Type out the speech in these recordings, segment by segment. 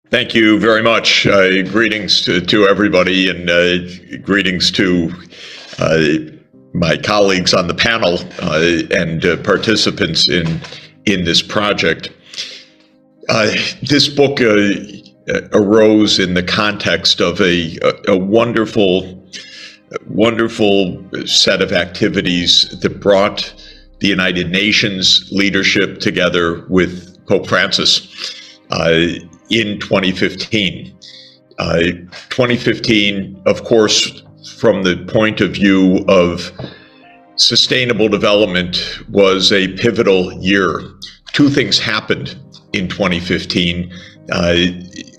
Thank you very much. Greetings to everybody, and greetings to my colleagues on the panel and participants in this project. This book arose in the context of a wonderful set of activities that brought the United Nations leadership together with Pope Francis in 2015. 2015, of course, from the point of view of sustainable development, was a pivotal year. Two things happened in 2015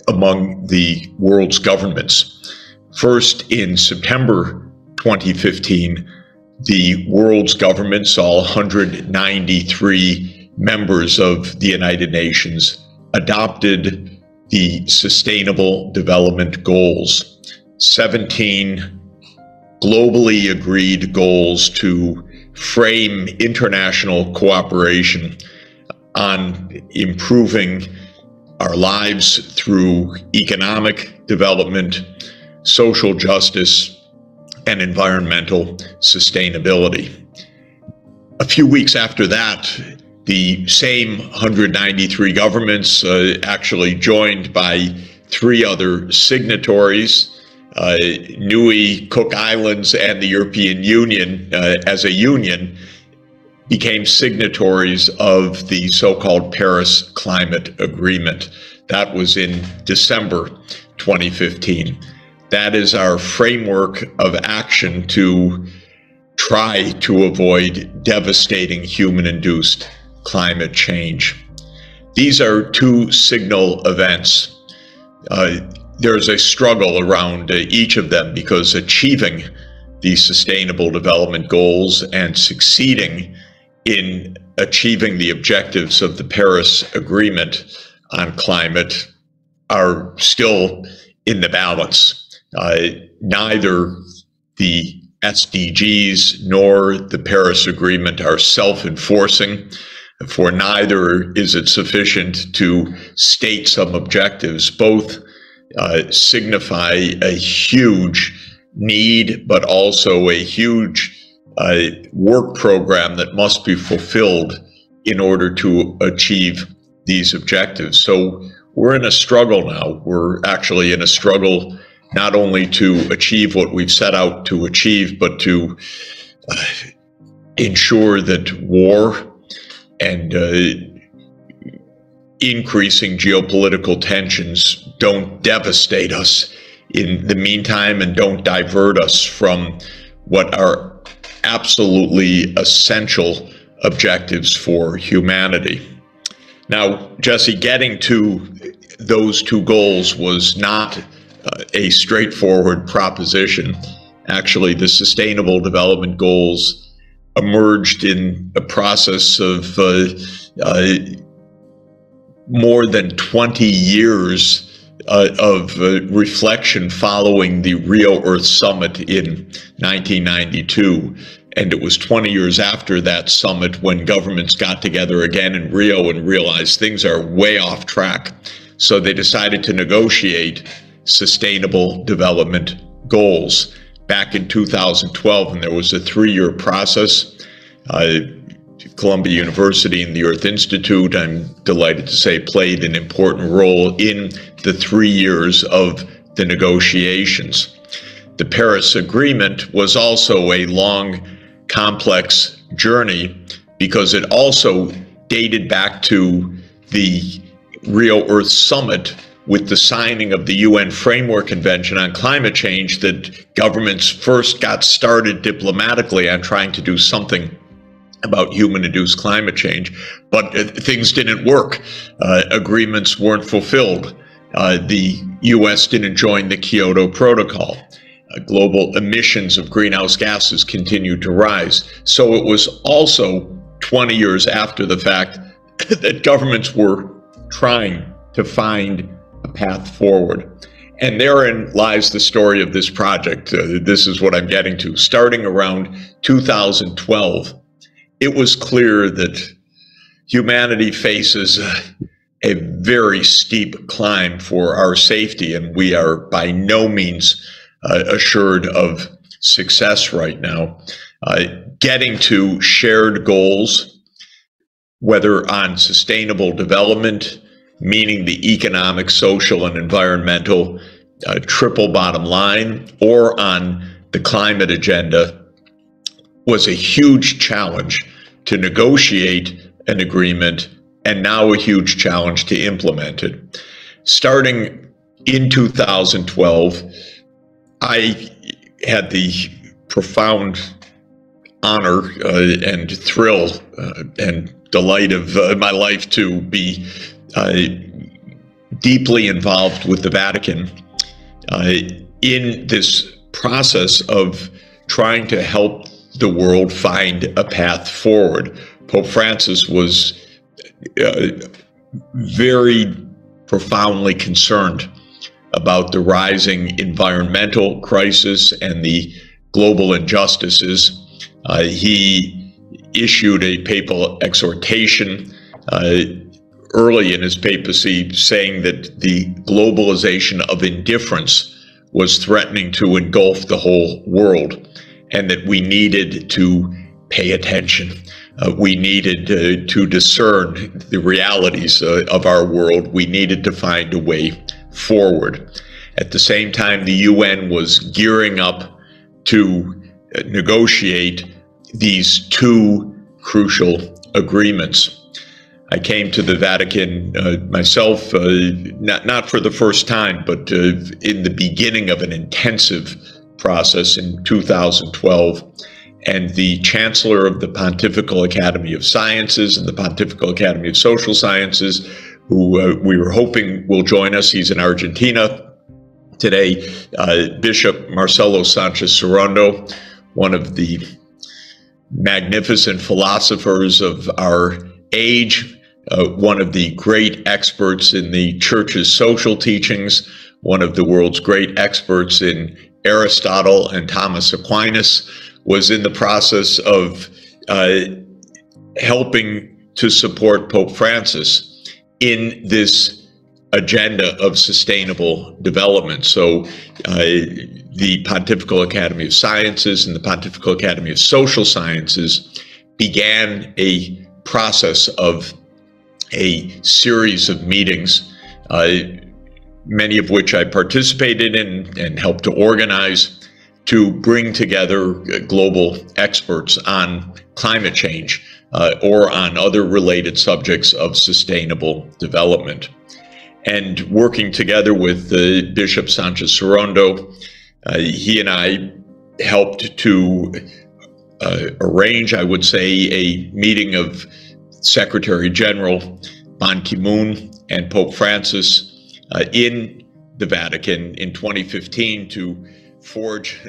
among the world's governments. First, in September 2015, the world's governments, all 193 members of the United Nations, adopted the Sustainable Development Goals, 17 globally agreed goals to frame international cooperation on improving our lives through economic development, social justice, and environmental sustainability. A few weeks after that, the same 193 governments, actually joined by 3 other signatories, Niue, Cook Islands, and the European Union as a union, became signatories of the so-called Paris Climate Agreement. That was in December 2015. That is our framework of action to try to avoid devastating human-induced climate change. These are 2 signal events. There's a struggle around each of them, because achieving the Sustainable Development Goals and succeeding in achieving the objectives of the Paris Agreement on climate are still in the balance. Neither the SDGs nor the Paris Agreement are self-enforcing. For neither is it sufficient to state some objectives. Both signify a huge need, but also a huge work program that must be fulfilled in order to achieve these objectives. So we're in a struggle now. We're actually in a struggle not only to achieve what we've set out to achieve, but to ensure that war and increasing geopolitical tensions don't devastate us in the meantime and don't divert us from what are absolutely essential objectives for humanity. Now, Jesse, getting to those 2 goals was not a straightforward proposition. Actually, the Sustainable Development Goals emerged in a process of more than 20 years of reflection following the Rio Earth Summit in 1992. And it was 20 years after that summit when governments got together again in Rio and realized things are way off track. So they decided to negotiate Sustainable Development Goals back in 2012, and there was a 3-year process. Columbia University and the Earth Institute, I'm delighted to say, played an important role in the 3 years of the negotiations. The Paris Agreement was also a long, complex journey, because it also dated back to the Rio Earth Summit with the signing of the UN Framework Convention on Climate Change, that governments first got started diplomatically on trying to do something about human-induced climate change, but things didn't work. Agreements weren't fulfilled. The US didn't join the Kyoto Protocol. Global emissions of greenhouse gases continued to rise. So it was also 20 years after the fact that governments were trying to find a path forward. And therein lies the story of this project. This is what I'm getting to. Starting around 2012, it was clear that humanity faces a very steep climb for our safety, and we are by no means assured of success right now. Getting to shared goals, whether on sustainable development, meaning the economic, social, and environmental triple bottom line, or on the climate agenda, was a huge challenge to negotiate an agreement, and now a huge challenge to implement it. Starting in 2012, I had the profound honor and thrill and delight of my life to be deeply involved with the Vatican in this process of trying to help the world find a path forward. Pope Francis was very profoundly concerned about the rising environmental crisis and the global injustices. He issued a papal exhortation early in his papacy saying that the globalization of indifference was threatening to engulf the whole world, and that we needed to pay attention. We needed to discern the realities of our world. We needed to find a way forward. At the same time, the UN was gearing up to negotiate these two crucial agreements. I came to the Vatican myself, not for the first time, but in the beginning of an intensive process in 2012. And the Chancellor of the Pontifical Academy of Sciences and the Pontifical Academy of Social Sciences, who we were hoping will join us, he's in Argentina today, Bishop Marcelo Sanchez Sorondo, one of the magnificent philosophers of our age, one of the great experts in the Church's social teachings, one of the world's great experts in Aristotle and Thomas Aquinas, was in the process of helping to support Pope Francis in this agenda of sustainable development. So the Pontifical Academy of Sciences and the Pontifical Academy of Social Sciences began a process of a series of meetings, many of which I participated in and helped to organize, to bring together global experts on climate change or on other related subjects of sustainable development. And working together with Bishop Sanchez Sorondo, he and I helped to arrange, I would say, a meeting of Secretary General Ban Ki-moon and Pope Francis in the Vatican in 2015 to forge